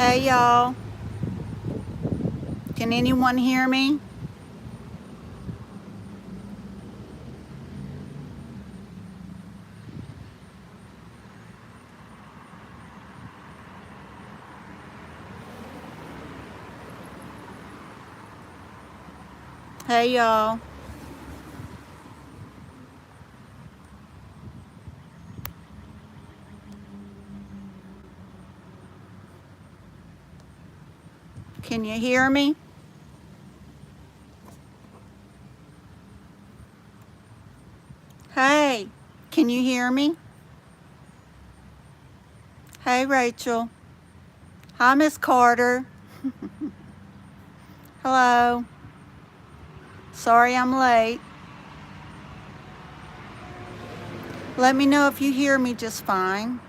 Hey y'all, can anyone hear me? Hey y'all, can you hear me? Hey, can you hear me? Hey Rachel. Hi Miss Carter. Hello. Sorry I'm late. Let me know if you hear me just fine.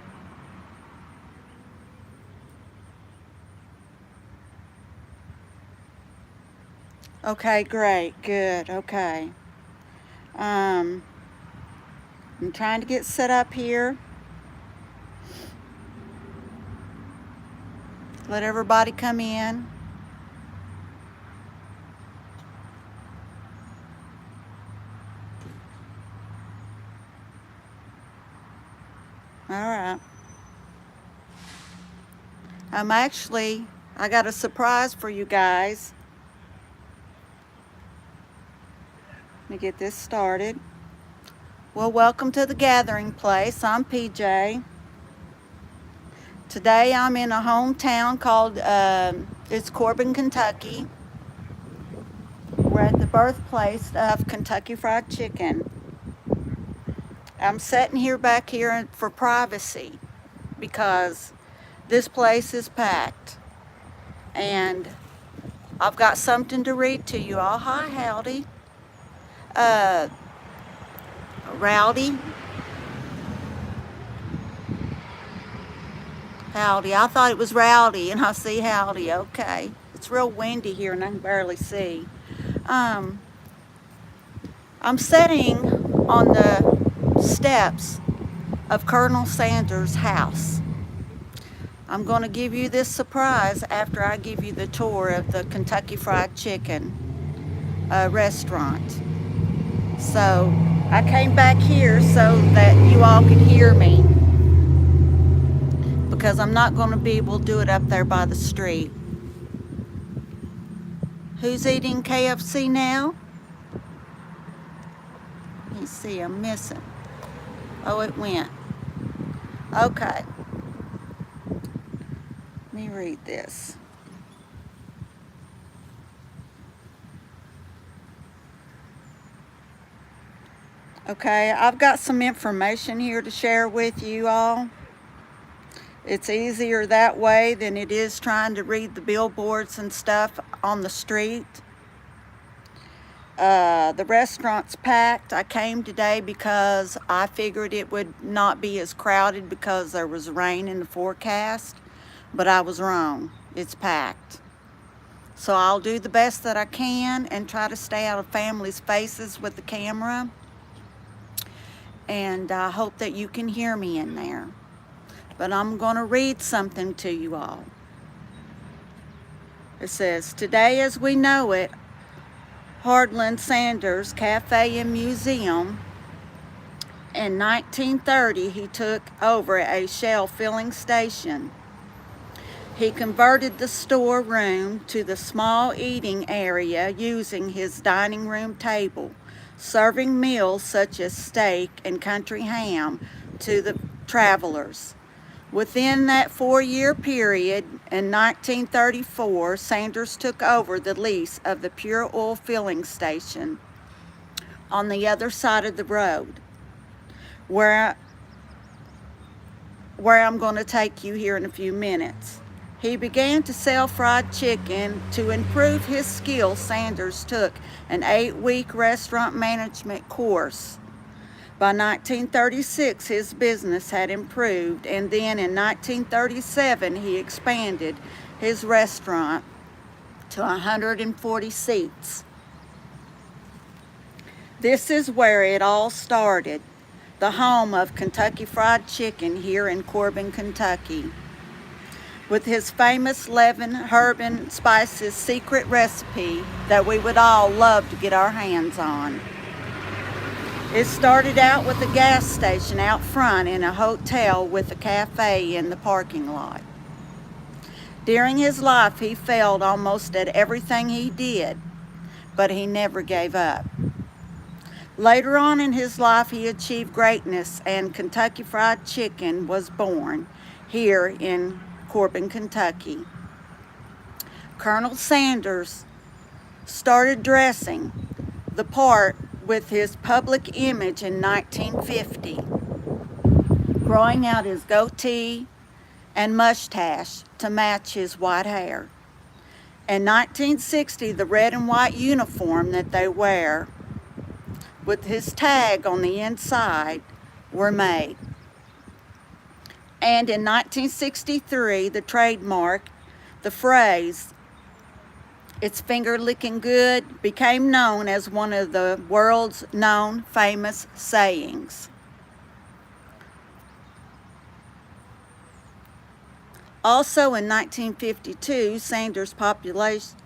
Okay, great, good, okay. Um, I'm trying to get set up here. Let everybody come in. All right. I got a surprise for you guys. Let me get this started. Well, welcome to the gathering place. I'm PJ. Today I'm in a hometown called, it's Corbin, Kentucky. We're at the birthplace of Kentucky Fried Chicken. I'm sitting here back here for privacy because this place is packed. And I've got something to read to you all. Hi, Howdy. Uh, Rowdy. Howdy. I thought it was Rowdy, and I see Howdy. Okay. It's real windy here, and I can barely see. I'm sitting on the steps of Colonel Sanders' house. I'm going to give you this surprise after I give you the tour of the Kentucky Fried Chicken restaurant. So I came back here so that you all could hear me, because I'm not going to be able to do it up there by the street. Who's eating KFC now? Let me see, I'm missing. Oh, it went. Okay. Let me read this. Okay, I've got some information here to share with you all. It's easier that way than it is trying to read the billboards and stuff on the street. The restaurant's packed. I came today because I figured it would not be as crowded because there was rain in the forecast, but I was wrong. It's packed. So I'll do the best that I can and try to stay out of families' faces with the camera. And I hope that you can hear me in there. But I'm going to read something to you all. It says, "Today as we know it, Hardland Sanders Cafe and Museum. In 1930, he took over a shell filling station. He converted the storeroom to the small eating area using his dining room table, serving meals such as steak and country ham to the travelers. Within that 4-year period, in 1934, Sanders took over the lease of the Pure Oil filling station on the other side of the road, where I'm going to take you here in a few minutes. He began to sell fried chicken. To improve his skills, Sanders took an 8-week restaurant management course. By 1936, his business had improved, and then in 1937, he expanded his restaurant to 140 seats. This is where it all started, the home of Kentucky Fried Chicken here in Corbin, Kentucky. with his famous 11 herb and spices secret recipe that we would all love to get our hands on. It started out with a gas station out front in a hotel with a cafe in the parking lot. During his life, he failed almost at everything he did, but he never gave up. Later on in his life, he achieved greatness, and Kentucky Fried Chicken was born here in Corbin, Kentucky. Colonel Sanders started dressing the part with his public image in 1950, growing out his goatee and mustache to match his white hair. In 1960, the red and white uniform that they wear with his tag on the inside were made. And in 1963, the trademark, the phrase, "It's finger licking good," became known as one of the world's known famous sayings. Also in 1952, Sanders popularized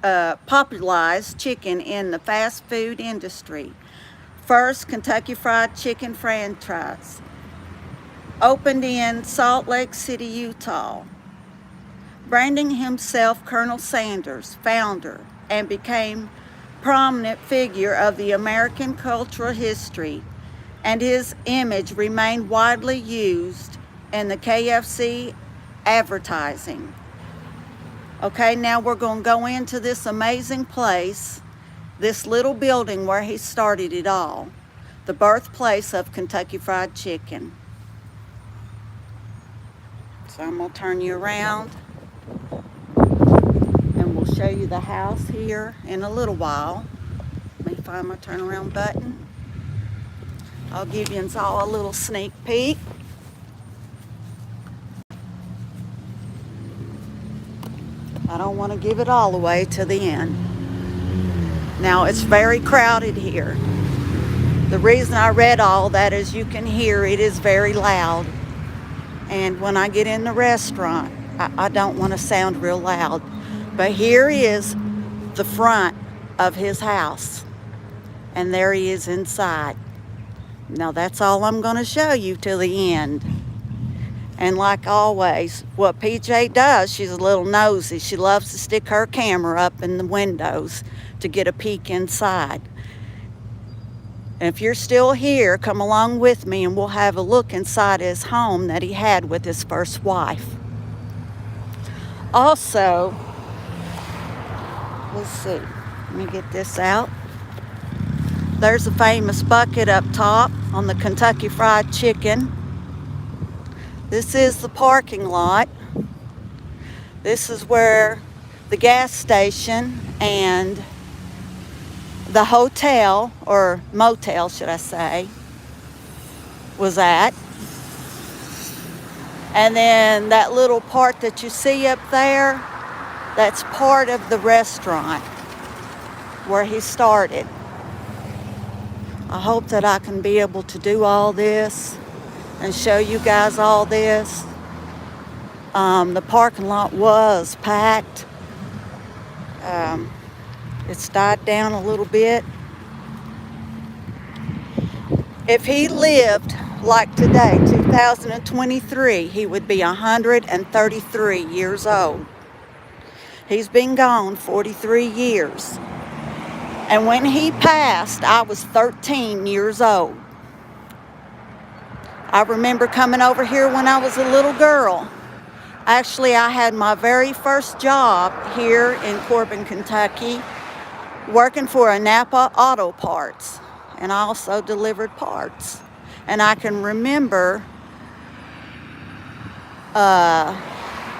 chicken in the fast food industry. First Kentucky Fried Chicken franchise opened in Salt Lake City, Utah. Branding himself Colonel Sanders, founder, and became prominent figure of the American cultural history, and his image remained widely used in the KFC advertising. Okay, now we're going to go into this amazing place, this little building where he started it all, the birthplace of Kentucky Fried Chicken. So I'm going to turn you around, and we'll show you the house here in a little while. Let me find my turnaround button. I'll give you all a little sneak peek. I don't want to give it all the way to the end. Now, it's very crowded here. The reason I read all that is you can hear it is very loud. And when I get in the restaurant, I don't want to sound real loud. But here is the front of his house. And there he is inside. Now, that's all I'm going to show you till the end. And like always, what PJ does, she's a little nosy. She loves to stick her camera up in the windows to get a peek inside. And if you're still here, come along with me and we'll have a look inside his home that he had with his first wife. Also, let's see, let me get this out. There's a famous bucket up top on the Kentucky Fried Chicken. This is the parking lot. This is where the gas station and the hotel, or motel should I say, was at. And then that little part that you see up there, that's part of the restaurant where he started. I hope that I can be able to do all this and show you guys all this. The parking lot was packed. It's died down a little bit. If he lived like today, 2023, he would be 133 years old. He's been gone 43 years. And when he passed, I was 13 years old. I remember coming over here when I was a little girl. Actually, I had my very first job here in Corbin, Kentucky, working for a Napa Auto Parts. And I also delivered parts. And I can remember,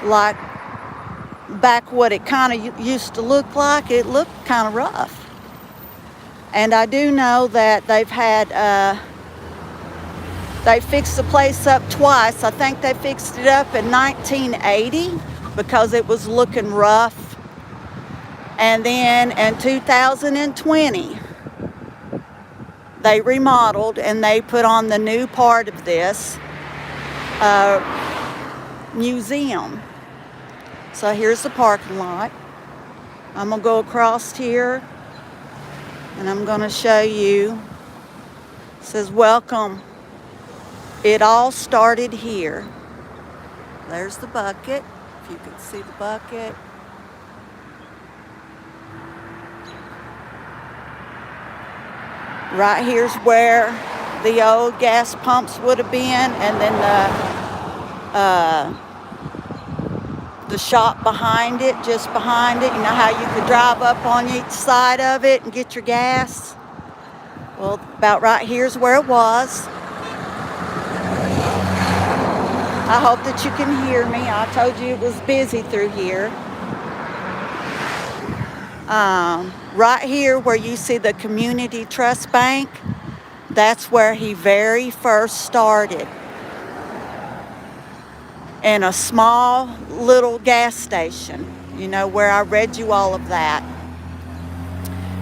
like, back what it kind of used to look like. It looked kind of rough. And I do know that they've had, they fixed the place up twice. I think they fixed it up in 1980 because it was looking rough. And then in 2020, they remodeled and they put on the new part of this museum. So here's the parking lot. I'm going to go across here and I'm going to show you. It says, welcome. It all started here. There's the bucket, if you can see the bucket. Right here's where the old gas pumps would have been, and then the shop behind it, just behind it. You know how you could drive up on each side of it and get your gas? Well, about right here's where it was. I hope that you can hear me. I told you it was busy through here. Right here where you see the Community Trust Bank, that's where he very first started. In a small little gas station, you know, where I read you all of that.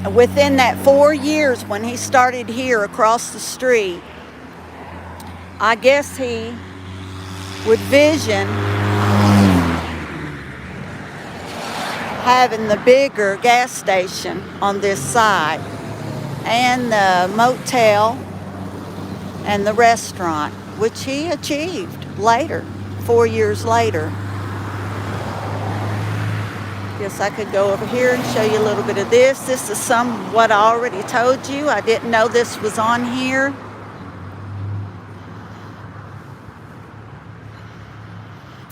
And within that 4 years when he started here across the street, I guess he would vision having the bigger gas station on this side and the motel and the restaurant, which he achieved later, 4 years later. Guess I could go over here and show you a little bit of this. This is what I already told you. I didn't know this was on here.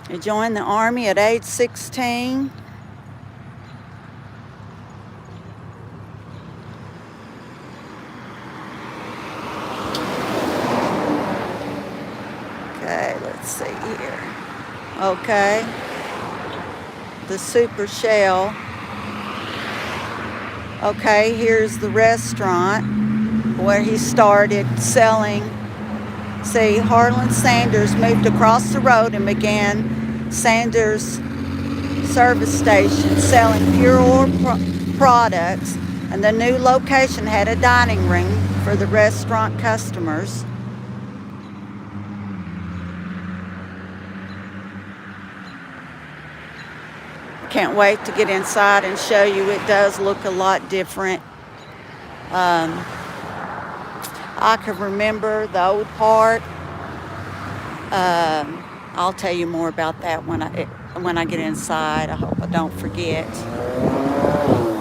He joined the Army at age 16. Okay, let's see here. Okay. The Super Shell. Okay, here's the restaurant where he started selling. See, Harlan Sanders moved across the road and began Sanders service station selling pure oil products, and the new location had a dining room for the restaurant customers. Can't wait to get inside and show you. It does look a lot different. I can remember the old part. I'll tell you more about that when I get inside. I hope I don't forget.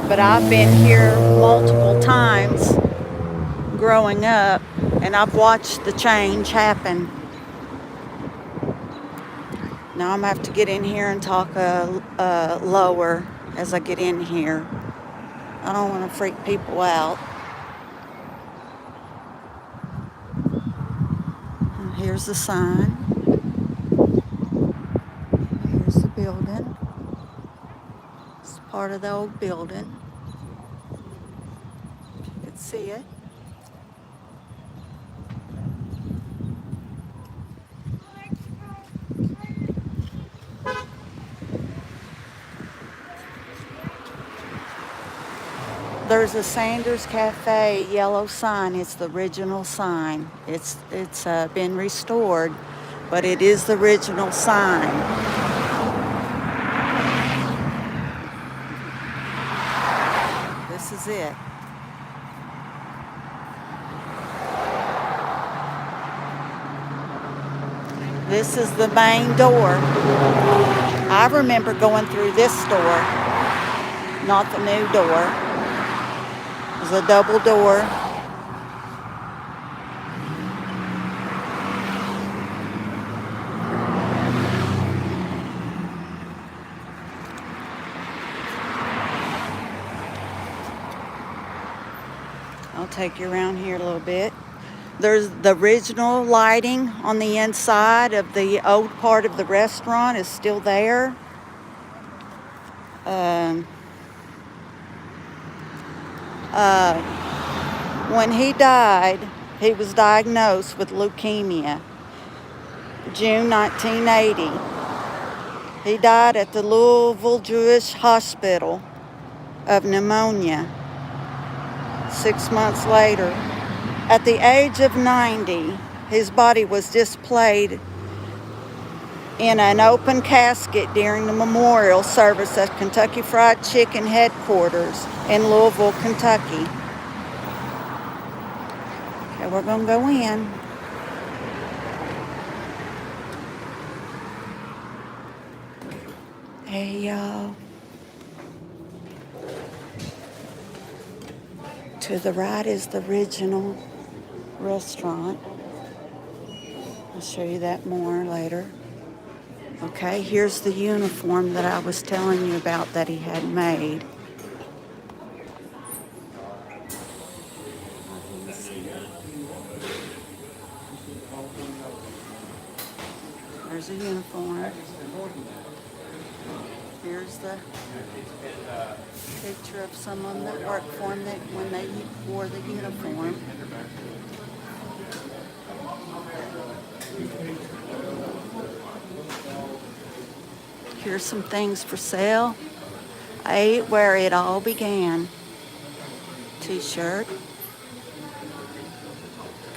But I've been here multiple times growing up, and I've watched the change happen. Now I'm going to have to get in here and talk lower as I get in here. I don't want to freak people out. And here's the sign. Here's the building. It's part of the old building. You can see it. There's a Sanders Cafe yellow sign. It's the original sign. It's been restored, but it is the original sign. This is it. This is the main door. I remember going through this door, not the new door. It's a double door. I'll take you around here a little bit. There's the original lighting on the inside of the old part of the restaurant is still there. When he died, he was diagnosed with leukemia, June 1980. He died at the Louisville Jewish Hospital of pneumonia 6 months later. At the age of 90, his body was displayed in an open casket during the memorial service at Kentucky Fried Chicken headquarters in Louisville, Kentucky. Okay, we're gonna go in. Hey, y'all. To the right is the original restaurant. I'll show you that more later. Okay, here's the uniform that I was telling you about that he had made. There's a uniform. Here's the picture of someone that worked for him when they wore the uniform. Here's some things for sale. I ate where it all began. T-shirt.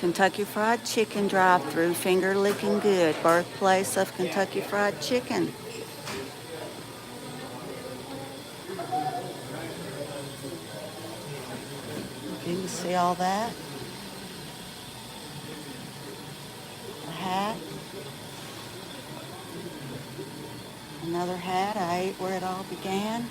Kentucky Fried Chicken drive-thru, finger licking good, birthplace of Kentucky Fried Chicken. You can see all that. A hat. Another hat. I ate where it all began.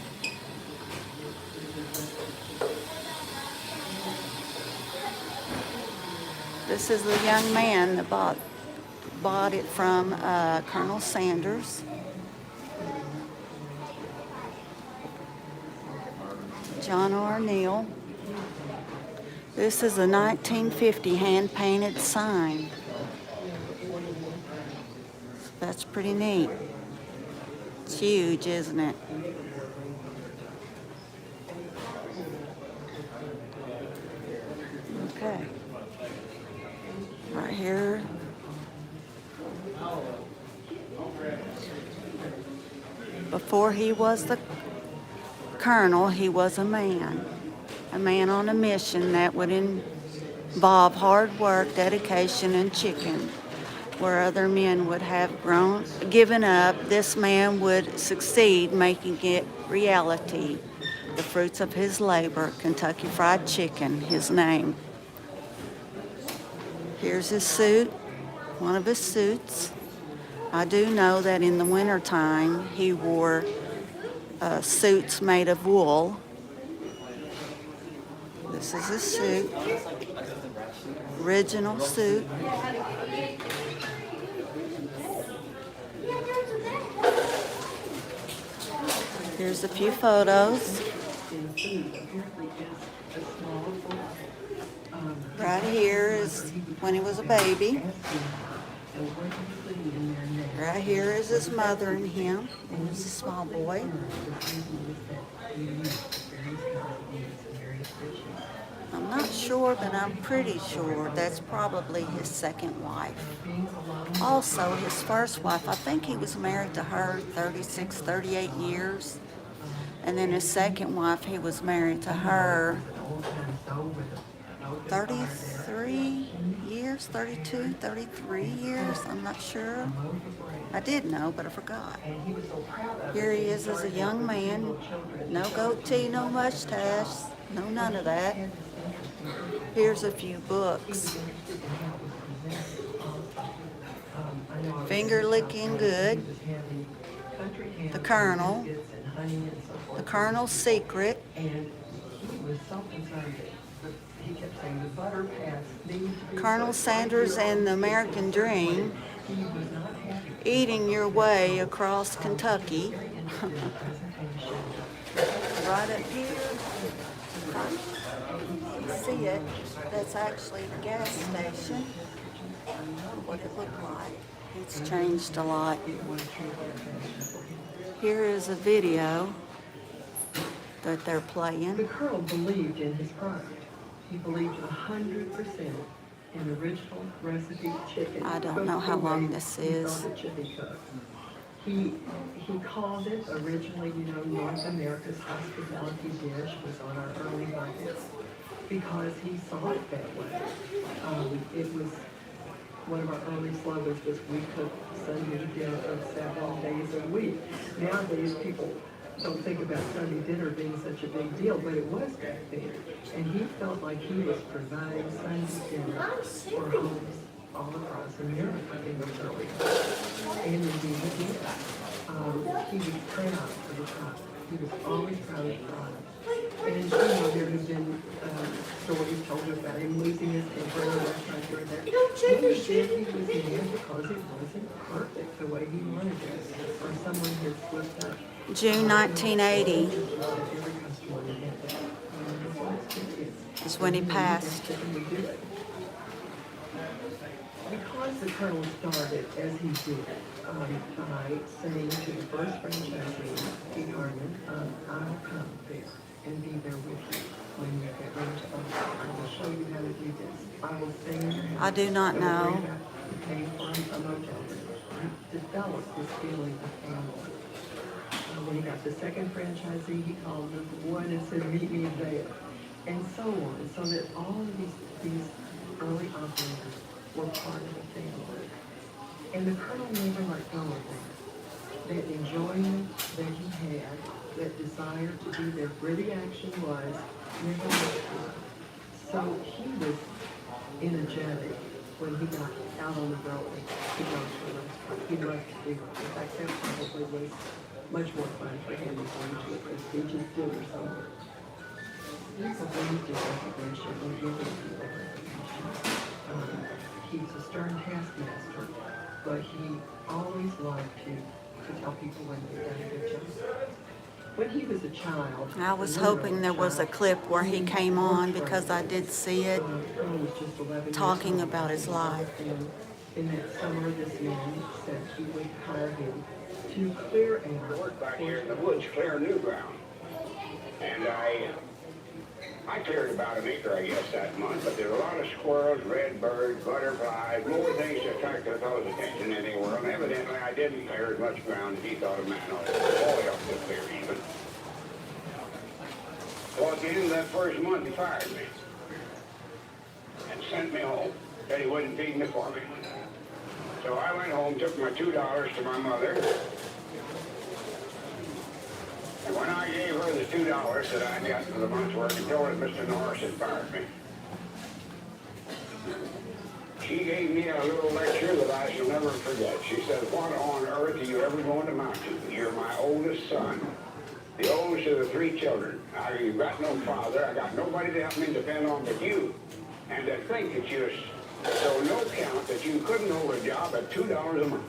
This is the young man that bought it from Colonel Sanders. John R. Neal. This is a 1950 hand-painted sign. That's pretty neat. It's huge, isn't it? Okay. Right here. Before he was the colonel, he was a man on a mission that would involve hard work, dedication, and chicken. Where other men would have given up, this man would succeed making it reality. The fruits of his labor, Kentucky Fried Chicken, his name. Here's his suit, one of his suits. I do know that in the wintertime he wore suits made of wool. This is his suit, original suit. Here's a few photos. Right here is when he was a baby. Right here is his mother and him. He was a small boy. I'm not sure, but I'm pretty sure that's probably his second wife. Also, his first wife, I think he was married to her 36, 38 years. And then his second wife, he was married to her 33 years, 32, 33 years, I'm not sure. I did know, but I forgot. Here he is as a young man. No goatee, no mustache, no none of that. Here's a few books. Finger Licking Good, The Colonel, The Colonel's Secret, Colonel Sanders and the American Dream, Eating Your Way Across Kentucky. Right up here, you see it, that's actually the gas station. What it looked like. It's changed a lot. Here is a video that they're playing. The Colonel believed in his product. He believed 100% in original recipe chicken. I don't know how long this is. He called it originally, North America's hospitality dish was on our early markets because he saw it that way. It was one of our early slogans was we cook Sunday dinner of 7 days a week. Nowadays, people don't think about Sunday dinner being such a big deal, but it was back then. And he felt like he was providing Sunday dinner for homes all across America in those early days. And indeed he did. He was proud of the product. He was always proud of the product. And there have been stories told about him losing his temper in the restaurant here and there. He said he was mad because it wasn't perfect the way he wanted it, or someone had slipped up. June 1980 is when he passed. Because the Colonel started as he did by saying to the first franchisee, Pete Harmon, I'll come there and be there with you when you get ready to open. I will show you how to do this. I will stay in your house. I do not know. Pay for a motel. He developed this feeling of family. When he got the second franchisee, he called the one and said, meet me there. And so on. So that all of these early operators were part of the family. And the Colonel never let go of that. That enjoyment that he had, that desire to be there where the action was, never let go. So he was energetic when he got out on the road to go to a restaurant. He loved to do it. In fact, that probably was much more fun for him than going to a prestigious dinner somewhere. He's a wasted recognition and giving people recognition. He's a stern taskmaster, but he always loved to tell people when they've done a good job. When he was a child, I was hoping there was a clip where he came on because I did see it talking about his life. In that summer, this man said he would hire him to clear out. I worked back here in the woods clearing new ground. And I cleared about an acre, I guess, that month, but there were a lot of squirrels, red birds, butterflies, more things that attracted the fellow's attention than they were. And evidently, I didn't clear as much ground as he thought a man ought to. Boy, up to clear even. So at the end of that first month, he fired me and sent me home. Said he wouldn't feed me for me. So I went home, took my $2 to my mother. And when I gave her the $2 that I got for the month's work and told her Mr. Norris had fired me, she gave me a little lecture that I shall never forget. She said, what on earth are you ever going to amount to? You're my oldest son, the oldest of the 3 children. You've got no father. I got nobody to help me depend on but you. And to think that you're so no count that you couldn't hold a job at $2 a month.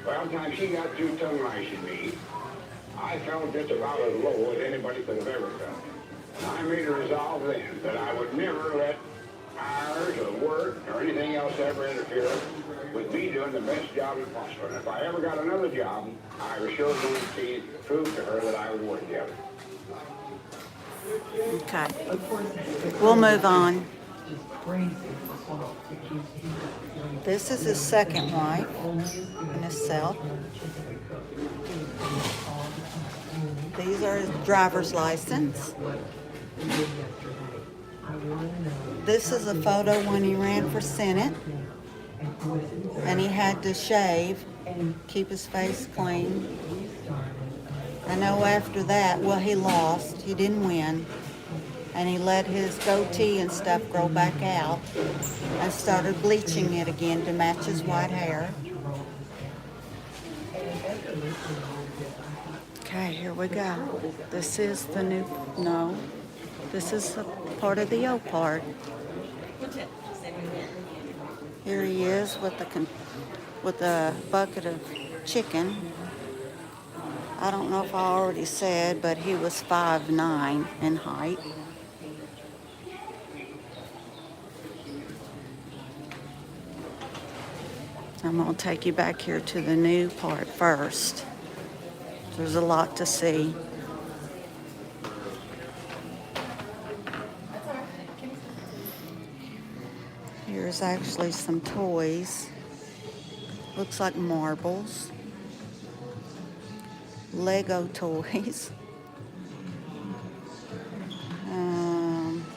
Well, by the time she got through tongue-lashing me, I felt just about as low as anybody could have ever felt. I made a resolve then that I would never let hours or work or anything else ever interfere with me doing the best job possible. And if I ever got another job, I was sure going to prove to her that I was worth the other. Okay. We'll move on. This is his second wife and himself. These are his driver's license. This is a photo when he ran for Senate. And he had to shave, keep his face clean. I know after that, well, he lost. He didn't win. And he let his goatee and stuff grow back out and started bleaching it again to match his white hair. Okay, here we go. This is the new, no, this is a part of the old part. Here he is with a bucket of chicken. I don't know if I already said, but he was 5'9" in height. I'm going to take you back here to the new part first. There's a lot to see. Here's actually some toys. Looks like marbles. Lego toys.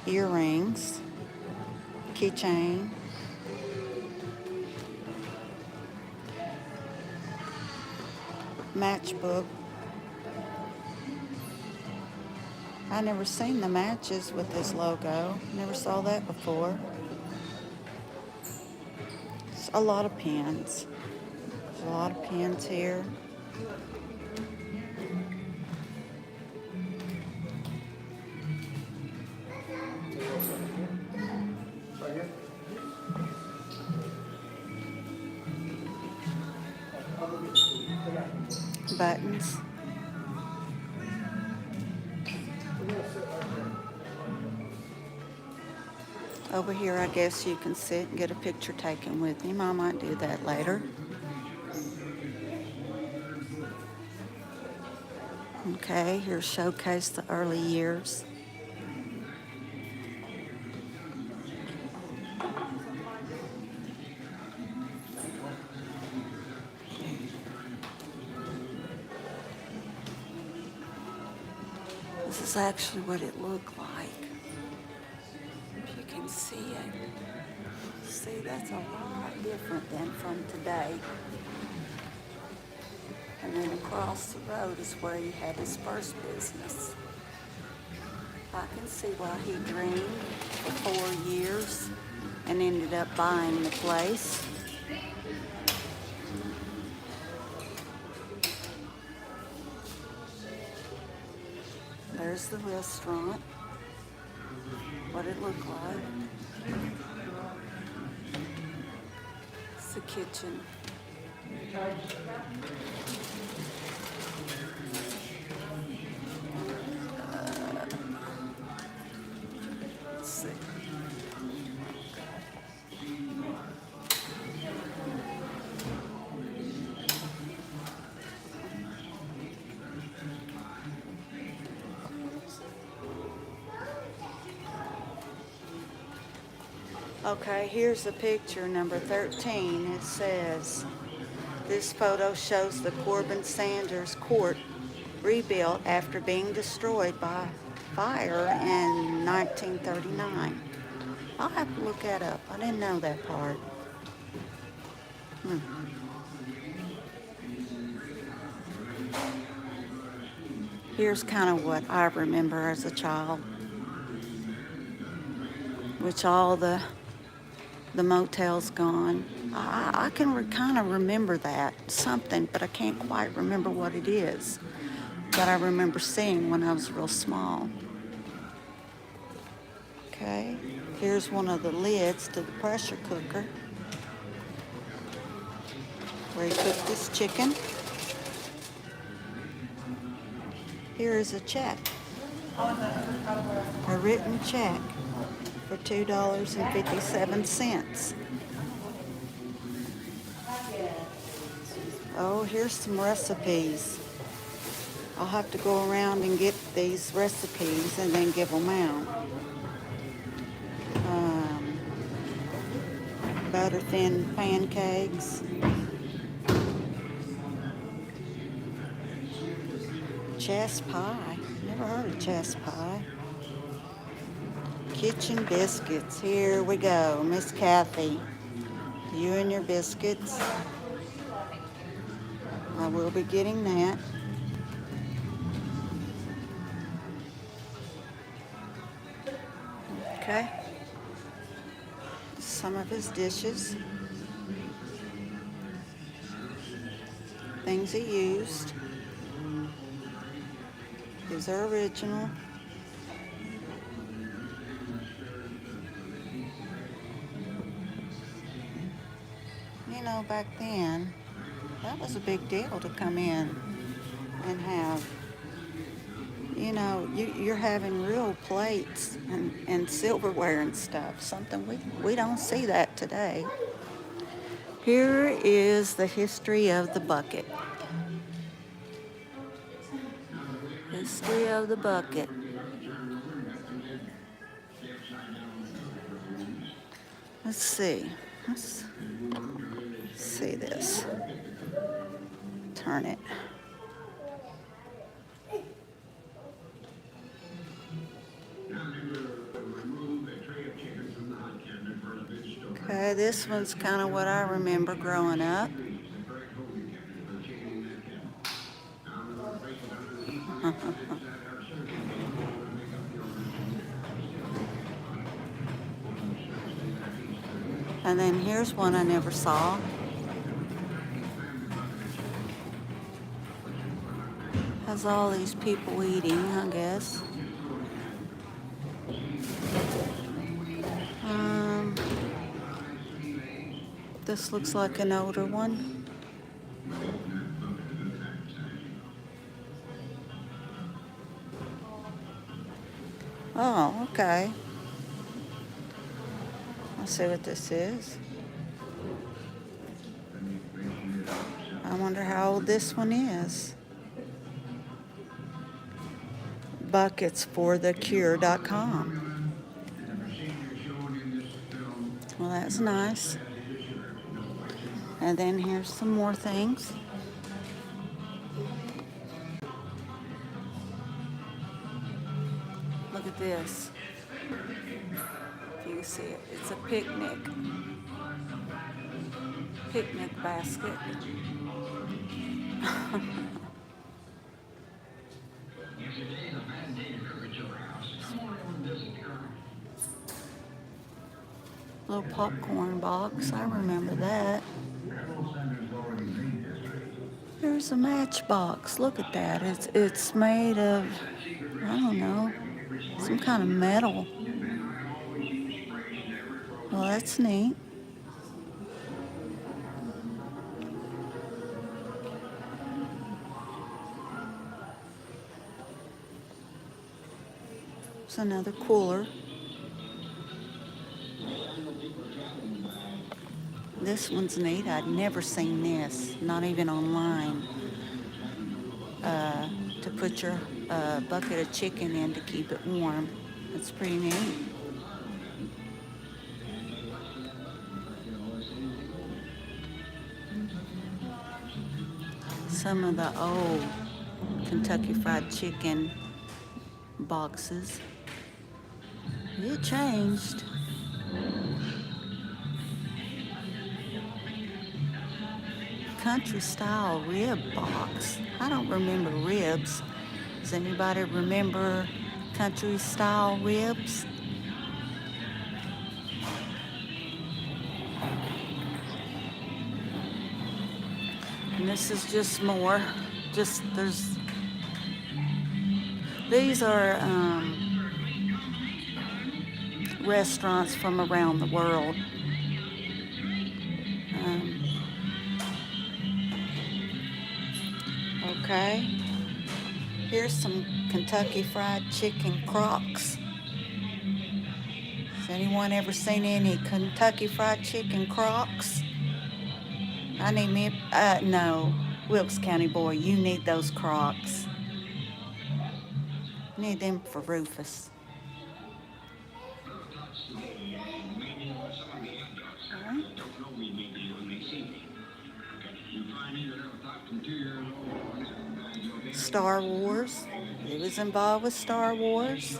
Earrings. Keychain. matchbook. I never seen the matches with this logo. Never saw that before. It's a lot of pens. There's a lot of pens here. Buttons. Over here, I guess you can sit and get a picture taken with him. I might do that later. Okay, here showcase the early years. This is actually what it looked like. If you can see it. See, that's a lot different than from today. And then across the road is where he had his first business. I can see why he dreamed for 4 years and ended up buying the place. There's the restaurant, what it looked like. It's the kitchen. Let's see. Okay, here's the picture, number 13. It says, this photo shows the Corbin Sanders court rebuilt after being destroyed by fire in 1939. I'll have to look that up. I didn't know that part. Here's kind of what I remember as a child, which all the motel's gone. I can kind of remember that, something, but I can't quite remember what it is. But I remember seeing when I was real small. Okay, here's one of the lids to the pressure cooker where he cooked his chicken. Here is a check, a written check for $2.57. Oh, here's some recipes. I'll have to go around and get these recipes and then give them out. Butter thin pancakes. Chess pie. Never heard of chess pie. Kitchen biscuits. Here we go, Miss Kathy. You and your biscuits. I will be getting that. Okay. Some of his dishes. Things he used. These are original. You know, back then, that was a big deal to come in and have, you know, you're having real plates and silverware and stuff, something we don't see that today. Here is the history of the bucket. History of the bucket. Let's see. Let's see this. Turn it. Okay, this one's kind of what I remember growing up. And then here's one I never saw. Has all these people eating, I guess. This looks like an older one. Oh, okay. Let's see what this is. I wonder how old this one is. Bucketsforthecure.com. Well, that's nice. And then here's some more things. Look at this. If you can see it, it's a picnic basket. Little popcorn box, I remember that. There's a matchbox. Look at that. It's made of, I don't know, some kind of metal. Well, that's neat. It's another cooler. This one's neat. I'd never seen this, not even online. To put your bucket of chicken in to keep it warm. That's pretty neat. Some of the old Kentucky Fried Chicken boxes. It changed. Country style rib box. I don't remember ribs. Does anybody remember country style ribs? And this is just more. These are restaurants from around the world. Okay. Here's some Kentucky Fried Chicken Crocs. Has anyone ever seen any Kentucky Fried Chicken Crocs? I need me, no, Wilkes County boy, you need those Crocs. Need them for Rufus. Star Wars. He was involved with Star Wars.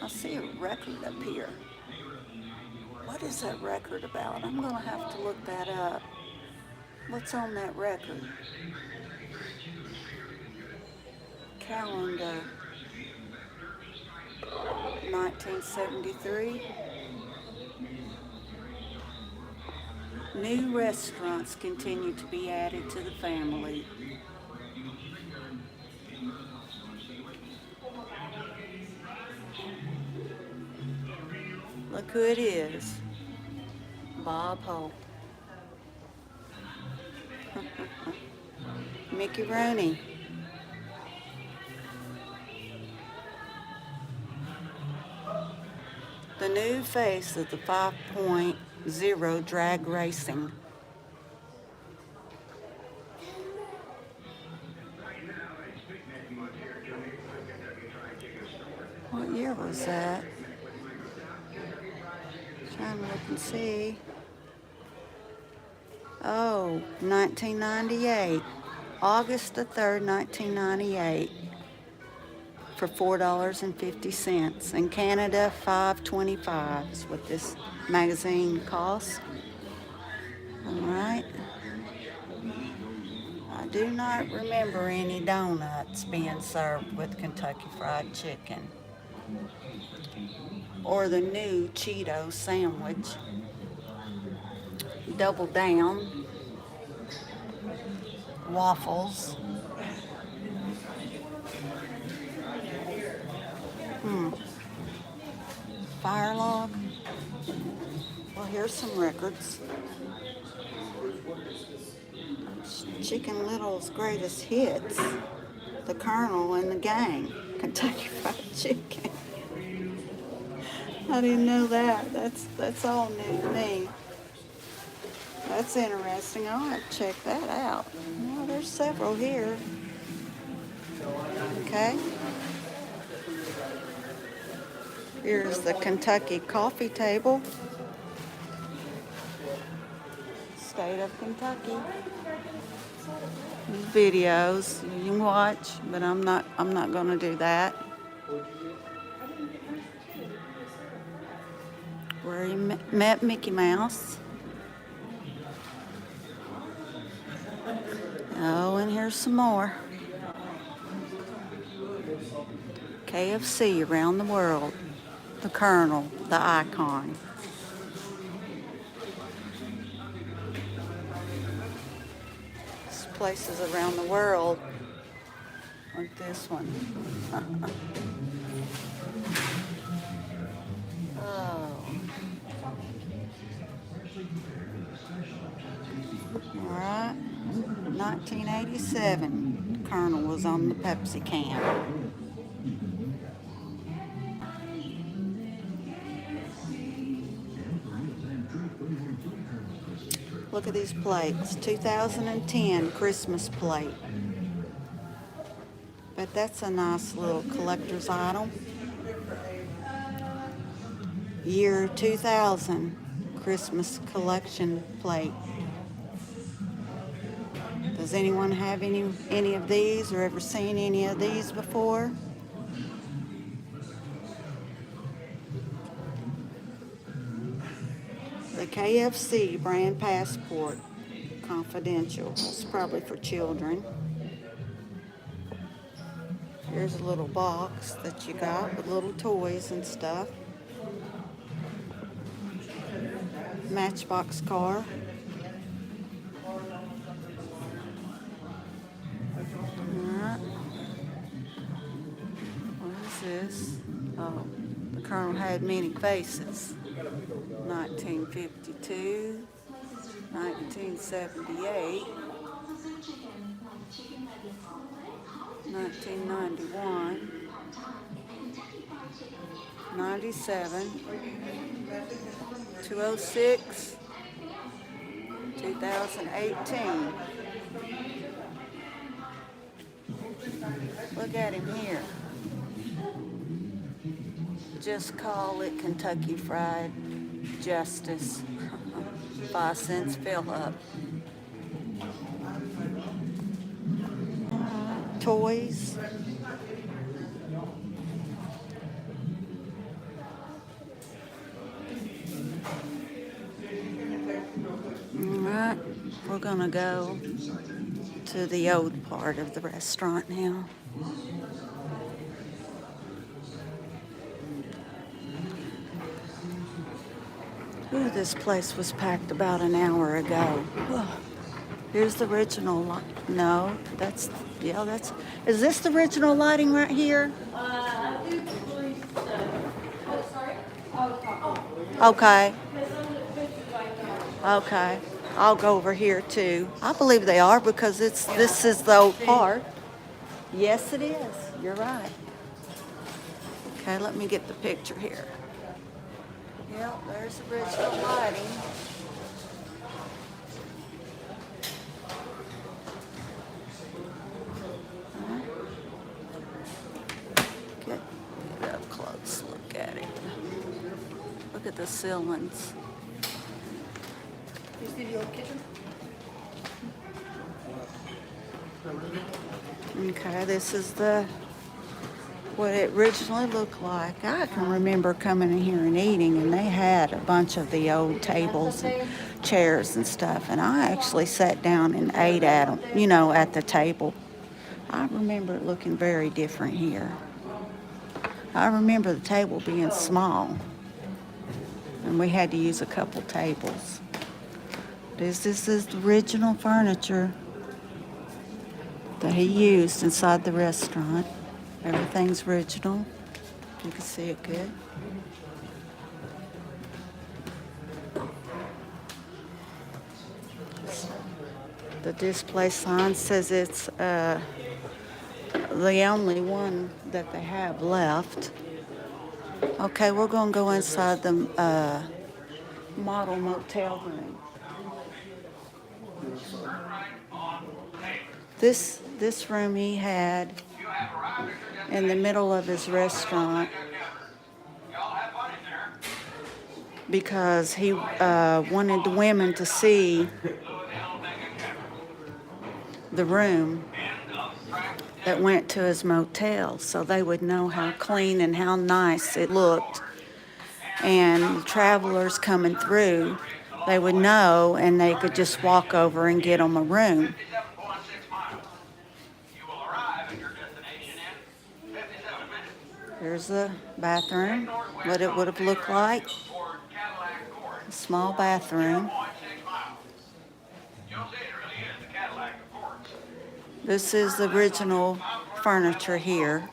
I see a record up here. What is that record about? I'm going to have to look that up. What's on that record? Calendar. 1973. New restaurants continue to be added to the family. Look who it is. Bob Hope. Mickey Rooney. The new face of the 5.0 drag racing. What year was that? Trying to look and see. Oh, 1998. August the 3rd, 1998. For $4.50. In Canada, $5.25 is what this magazine costs. All right. I do not remember any donuts being served with Kentucky Fried Chicken. Or the new Cheeto sandwich. Double down. Waffles. Fire log. Well, here's some records. Chicken Little's greatest hits. The Colonel and the Gang. Kentucky Fried Chicken. I didn't know that. That's all new to me. That's interesting. I'll have to check that out. Well, there's several here. Okay. Here's the Kentucky coffee table. State of Kentucky. Videos you can watch, but I'm not going to do that. Where he met Mickey Mouse. Oh, and here's some more. KFC around the world. The Colonel, the icon. There's places around the world, like this one. Oh. All right. 1987. Colonel was on the Pepsi can. Look at these plates. 2010 Christmas plate. But that's a nice little collector's item. Year 2000 Christmas collection plate. Does anyone have any of these or ever seen any of these before? The KFC brand passport, confidential. It's probably for children. Here's a little box that you got with little toys and stuff. Matchbox car. Alright. What is this? Oh, the Colonel had many faces. 1952, 1978, 1991, 97, 206, 2018. Look at him here. Just call it Kentucky Fried Justice. 5 cents fill up. Toys. Alright, we're gonna go to the old part of the restaurant now. Ooh, this place was packed about an hour ago. Here's the original light. No, that's, is this the original lighting right here? I do believe so. Oh, sorry? Okay, Because some of the pictures like that. okay. I'll go over here too. I believe they are because this is the old part. Yes, it is. You're right. Okay, let me get the picture here. Yep, there's the original lighting. Get up close, look at it. Look at the ceilings. You see the old kitchen? Okay, this is what it originally looked like. I can remember coming in here and eating, and they had a bunch of the old tables and chairs and stuff, and I actually sat down and ate at them, at the table. I remember it looking very different here. I remember the table being small, and we had to use a couple tables. This is the original furniture that he used inside the restaurant. Everything's original. You can see it good. The display sign says it's the only one that they have left. Okay, we're going to go inside the model motel room. This room he had in the middle of his restaurant because he wanted the women to see the room that went to his motel so they would know how clean and how nice it looked. And the travelers coming through, they would know and they could just walk over and get them a room. Here's the bathroom, what it would have looked like. A small bathroom. This is the original furniture here.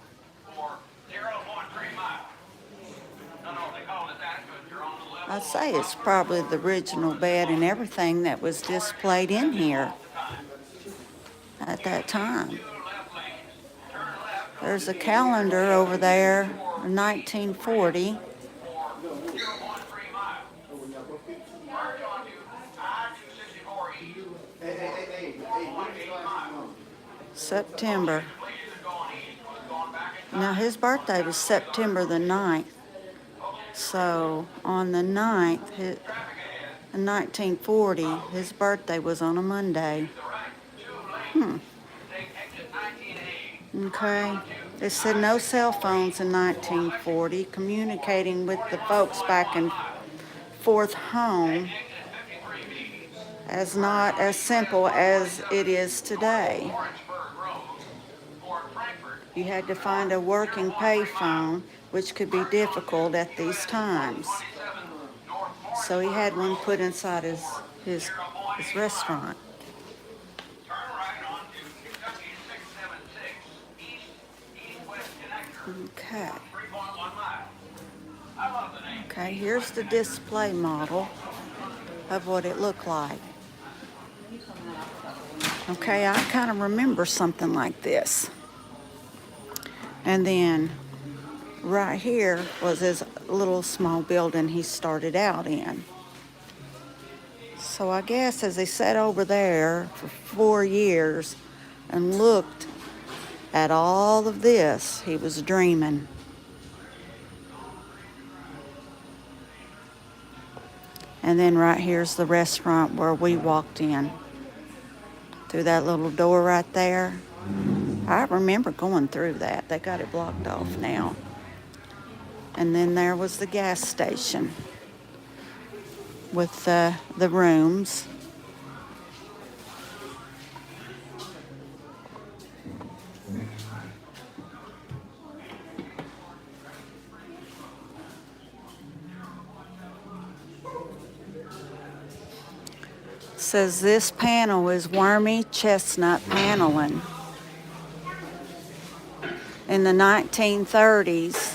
I'd say it's probably the original bed and everything that was displayed in here at that time. There's a calendar over there, 1940. September. Now his birthday was September the 9th. So on the 9th, in 1940, his birthday was on a Monday. Okay. They said no cell phones in 1940, communicating with the folks back and forth home as not as simple as it is today. You had to find a working payphone, which could be difficult at these times. So he had one put inside his restaurant. Okay. Okay, here's the display model of what it looked like. Okay, I kind of remember something like this. And then right here was his little small building he started out in. So I guess as he sat over there for 4 years and looked at all of this, he was dreaming. And then right here's the restaurant where we walked in. Through that little door right there. I remember going through that. They got it blocked off now. And then there was the gas station with the rooms. Says this panel is wormy chestnut paneling. In the 1930s,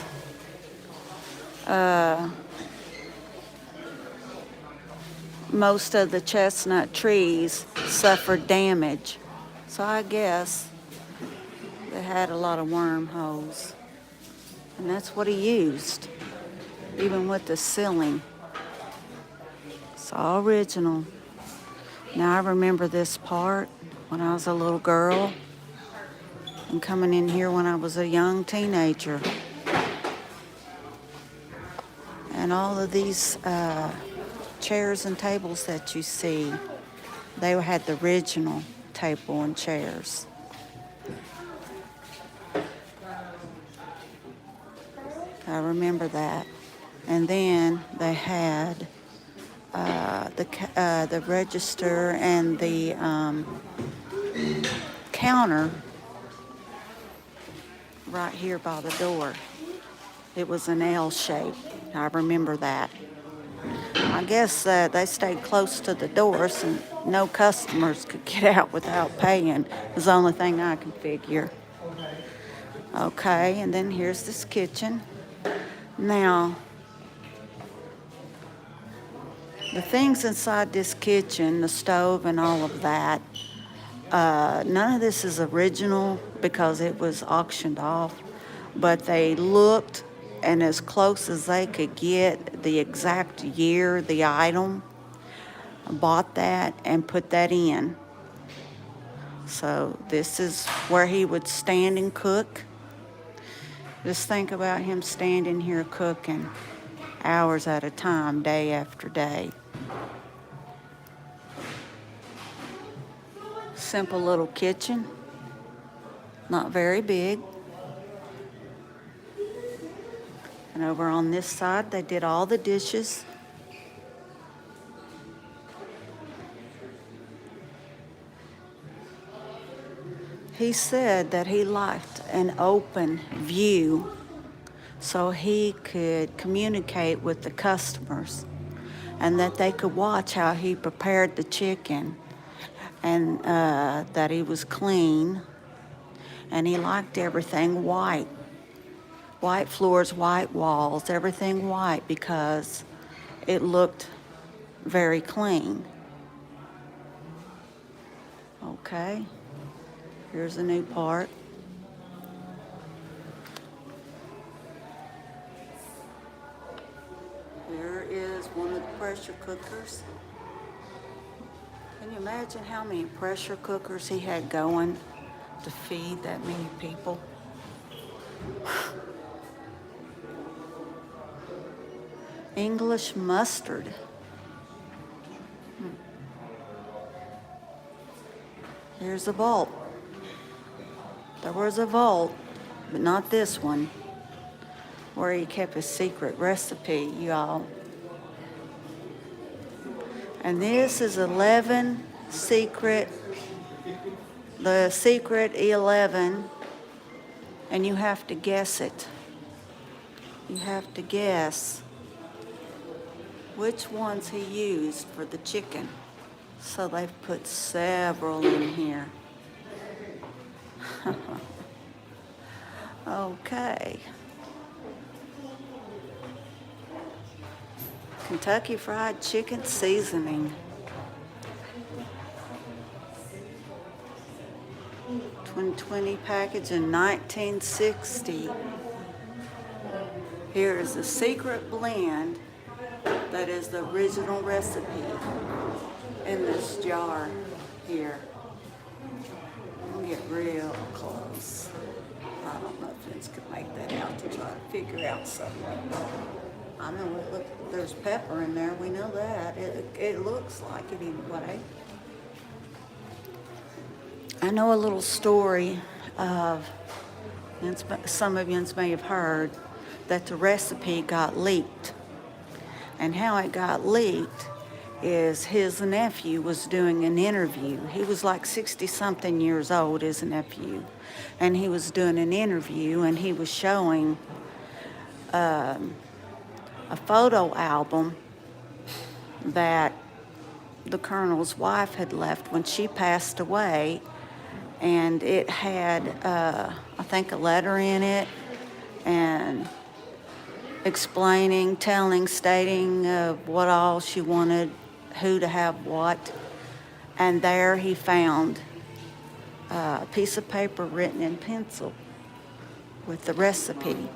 most of the chestnut trees suffered damage. So I guess they had a lot of wormholes. And that's what he used, even with the ceiling. It's all original. Now I remember this part when I was a little girl and coming in here when I was a young teenager. And all of these chairs and tables that you see, they had the original table and chairs. I remember that. And then they had the register and the counter right here by the door. It was an L shape. I remember that. I guess they stayed close to the door so no customers could get out without paying. Was the only thing I can figure. Okay, and then here's this kitchen. Now, the things inside this kitchen, the stove and all of that, none of this is original because it was auctioned off, but they looked, and as close as they could get the exact year, the item, bought that and put that in. So this is where he would stand and cook. Just think about him standing here cooking hours at a time, day after day. Simple little kitchen, not very big. And over on this side, they did all the dishes. He said that he liked an open view so he could communicate with the customers and that they could watch how he prepared the chicken, and that he was clean, and he liked everything white. White floors, white walls, everything white because it looked very clean. Okay, here's a new part. Here is one of the pressure cookers. Can you imagine how many pressure cookers he had going to feed that many people? English mustard. Here's a vault. There was a vault, but not this one, where he kept his secret recipe, y'all. And this is 11 secret, the secret 11, and you have to guess it. You have to guess which ones he used for the chicken. So they've put several in here. Okay. Kentucky Fried Chicken seasoning. 2020 package in 1960. Here is the secret blend that is the original recipe in this jar here. I'll get real close. I don't know if Vince could make that out to try to figure out something. I know, look, there's pepper in there. We know that. It looks like it anyway. I know a little story of, and some of you may have heard, that the recipe got leaked. And how it got leaked is his nephew was doing an interview. He was like 60-something years old, his nephew. And he was doing an interview, and he was showing a photo album that the colonel's wife had left when she passed away. And it had, I think, a letter in it, and explaining, telling, stating what all she wanted, who to have what. And there he found a piece of paper written in pencil with the recipe.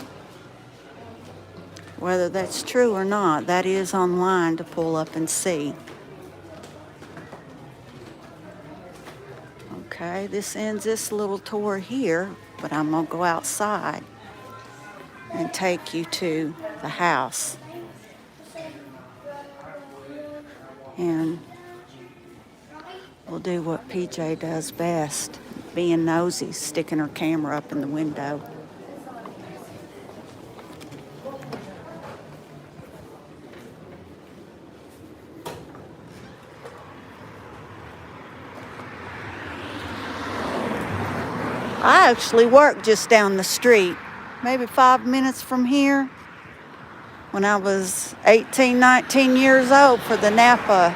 Whether that's true or not, that is online to pull up and see. Okay, this ends this little tour here, but I'm gonna go outside and take you to the house. And we'll do what PJ does best, being nosy, sticking her camera up in the window. I actually worked just down the street, maybe 5 minutes from here, when I was 18, 19 years old for the Napa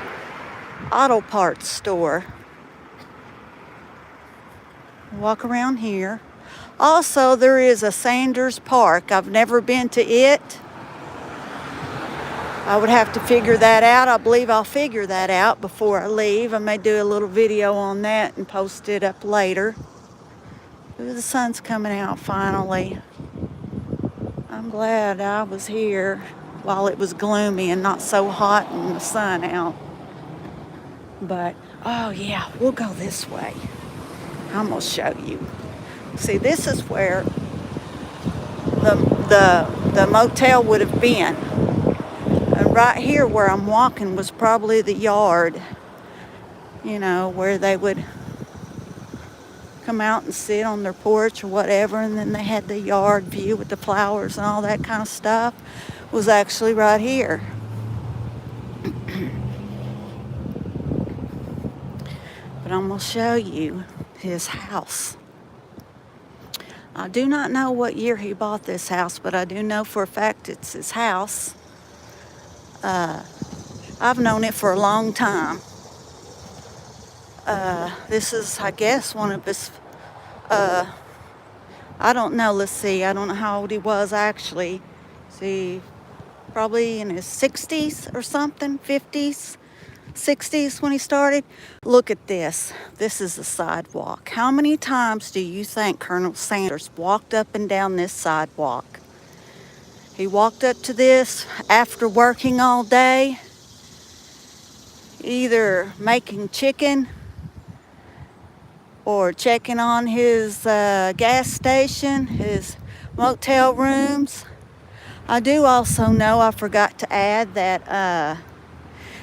Auto Parts store. Walk around here. Also, there is a Sanders Park. I've never been to it. I would have to figure that out. I believe I'll figure that out before I leave. I may do a little video on that and post it up later. Ooh, the sun's coming out finally. I'm glad I was here while it was gloomy and not so hot and the sun out. But, oh yeah, we'll go this way. I'm going to show you. See, this is where the motel would have been. And right here where I'm walking was probably the yard, you know, where they would come out and sit on their porch or whatever, and then they had the yard view with the flowers and all that kind of stuff. Was actually right here. But I'm going to show you his house. I do not know what year he bought this house, but I do know for a fact it's his house. I've known it for a long time. This is, I guess, one of his, I don't know, let's see, I don't know how old he was actually. See, probably in his 60s or something, 50s, 60s when he started. Look at this. This is the sidewalk. How many times do you think Colonel Sanders walked up and down this sidewalk? He walked up to this after working all day, either making chicken or checking on his gas station, his motel rooms. I do also know, I forgot to add, that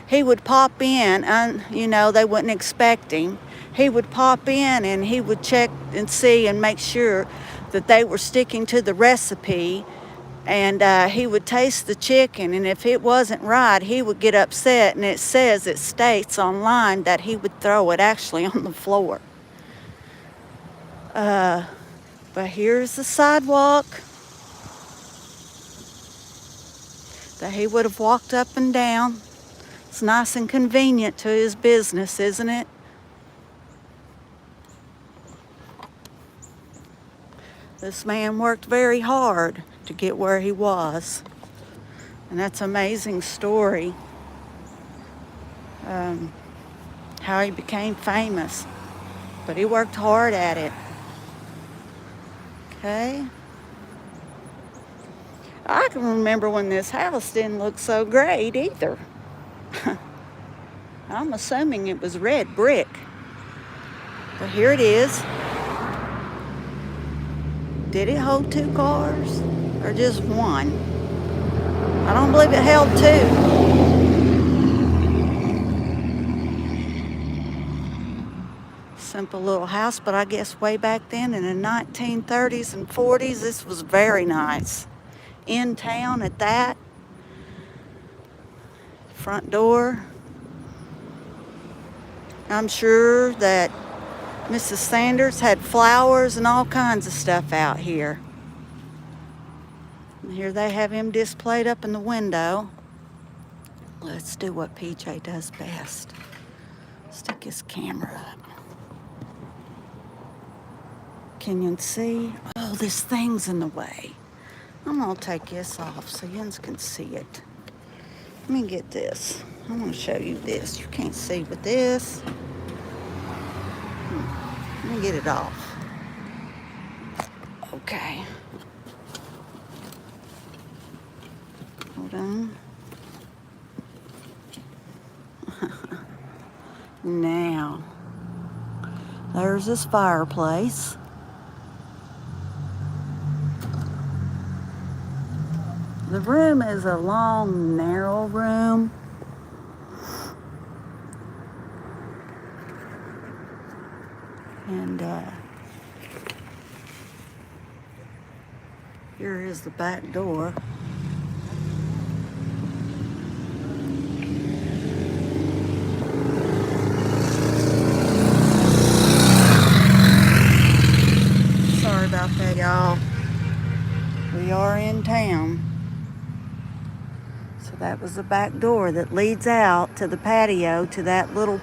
he would pop in, and you know, they wouldn't expect him. He would pop in and he would check and see and make sure that they were sticking to the recipe. And he would taste the chicken, and if it wasn't right, he would get upset, and it states online that he would throw it actually on the floor. But here's the sidewalk that he would have walked up and down. It's nice and convenient to his business, isn't it? This man worked very hard to get where he was. And that's an amazing story. How he became famous. But he worked hard at it. Okay. I can remember when this house didn't look so great either. I'm assuming it was red brick. But here it is. Did it hold 2 cars? Or just one? I don't believe it held 2. Simple little house, but I guess way back then in the 1930s and 40s, this was very nice. In town at that. Front door. I'm sure that Mrs. Sanders had flowers and all kinds of stuff out here. And here they have him displayed up in the window. Let's do what PJ does best. Stick his camera up. Can you see? Oh, this thing's in the way. I'm gonna take this off so you can see it. Let me get this. I'm gonna show you this. You can't see with this. Let me get it off. Okay. Hold on. Now, there's this fireplace. The room is a long, narrow room. And here is the back door. are in town. So that was the back door that leads out to the patio, to that little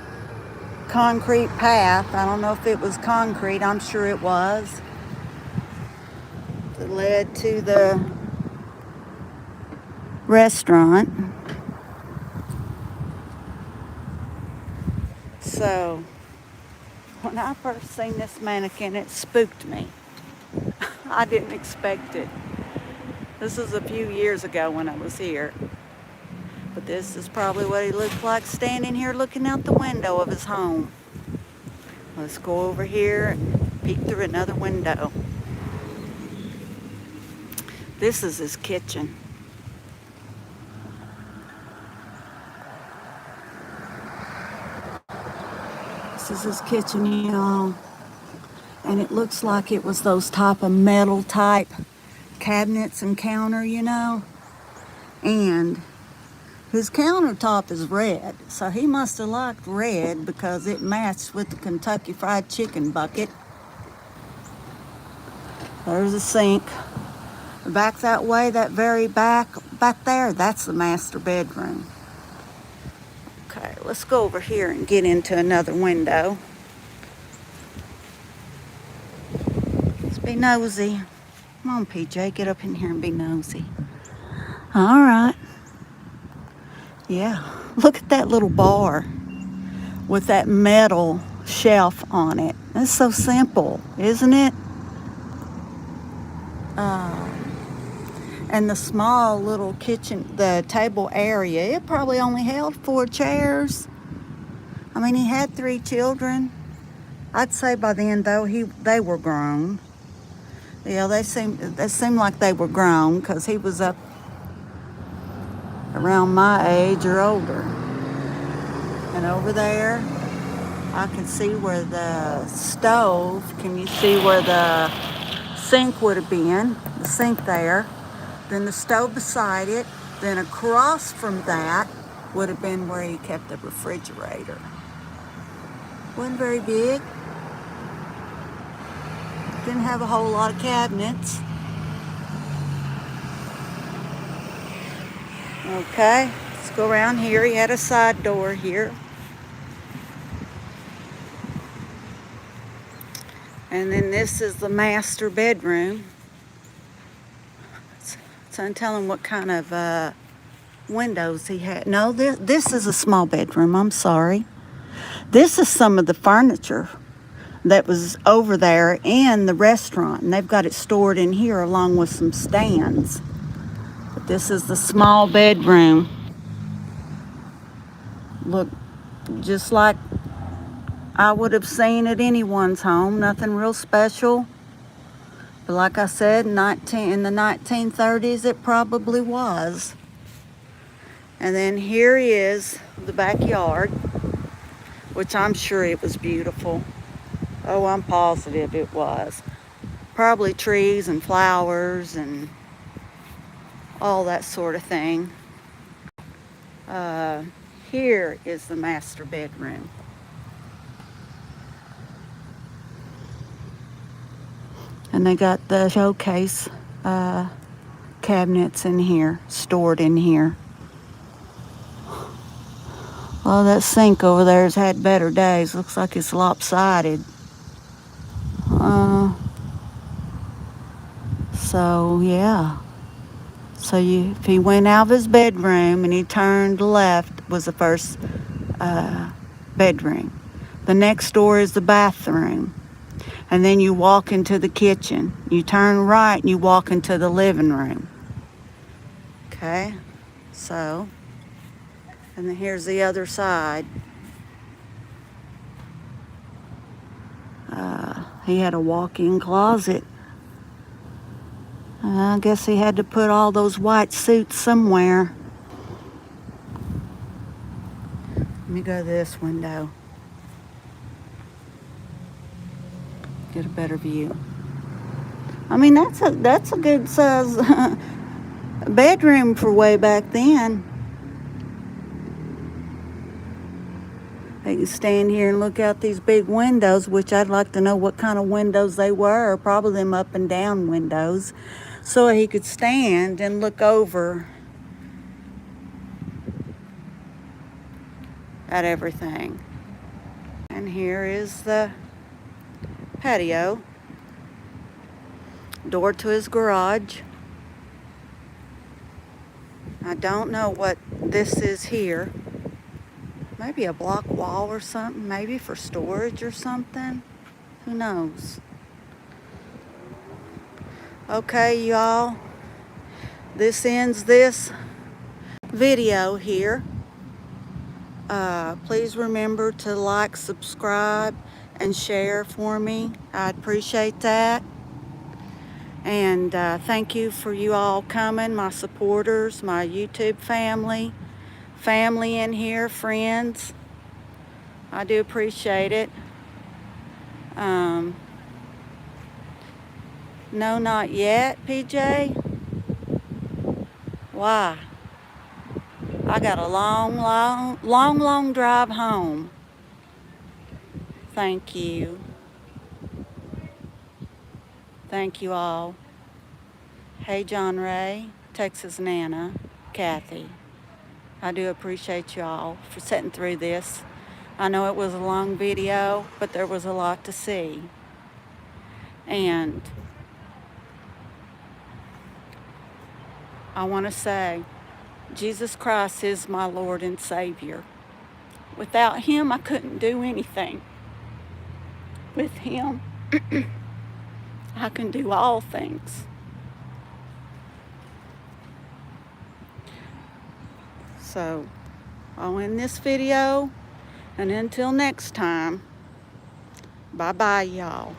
concrete path. I don't know if it was concrete, I'm sure it was. That led to the restaurant. So when I first seen this mannequin, it spooked me. I didn't expect it. This was a few years ago when I was here. But this is probably what he looked like standing here looking out the window of his home. Let's go over here and peek through another window. This is his kitchen. This is his kitchen, y'all. And it looks like it was those type of metal type cabinets and counter, you know. And his countertop is red, so he must have liked red because it matched with the Kentucky Fried Chicken bucket. There's a sink. Back that way, that very back there, that's the master bedroom. Okay, let's go over here and get into another window. Let's be nosy. Come on, PJ, get up in here and be nosy. All right. Yeah, look at that little bar with that metal shelf on it. It's so simple, isn't it? And the small little kitchen, the table area, it probably only held 4 chairs. I mean, he had 3 children. I'd say by then, though, they were grown. Yeah, they seemed like they were grown because he was up around my age or older. And over there, I can see where the stove, can you see where the sink would have been? The sink there. Then the stove beside it. Then across from that would have been where he kept the refrigerator. Wasn't very big. Didn't have a whole lot of cabinets. Okay, let's go around here. He had a side door here. And then this is the master bedroom. So I'm telling what kind of windows he had. No, this is a small bedroom. I'm sorry. This is some of the furniture that was over there in the restaurant. And they've got it stored in here along with some stands. But this is the small bedroom. Look, just like I would have seen at anyone's home. Nothing real special. But like I said, in the 1930s, it probably was. And then here is the backyard, which I'm sure it was beautiful. Oh, I'm positive it was. Probably trees and flowers and all that sort of thing. Here is the master bedroom. And they got the showcase cabinets in here, stored in here. Well, that sink over there has had better days. Looks like it's lopsided. So, yeah. So if he went out of his bedroom and he turned left, was the first bedroom. The next door is the bathroom. And then you walk into the kitchen. You turn right and you walk into the living room. Okay, so, and then here's the other side. He had a walk-in closet. I guess he had to put all those white suits somewhere. Let me go to this window. Get a better view. I mean, that's a good size bedroom for way back then. They can stand here and look out these big windows, which I'd like to know what kind of windows they were. Probably them up and down windows. so he could stand and look over at everything. And here is the patio, door to his garage. I don't know what this is here. Maybe a block wall or something, maybe for storage or something. Who knows? Okay, y'all. This ends this video here. Please remember to like, subscribe, and share for me. I'd appreciate that. And thank you for you all coming, my supporters, my YouTube family in here, friends. I do appreciate it. No, not yet, PJ. Why? I got a long drive home. Thank you. Thank you all. Hey, John Ray, Texas Nana, Kathy. I do appreciate you all for sitting through this. I know it was a long video, but there was a lot to see. And I want to say, Jesus Christ is my Lord and Savior. Without him, I couldn't do anything. With him, I can do all things. So, I'll end this video, and until next time, bye-bye, y'all.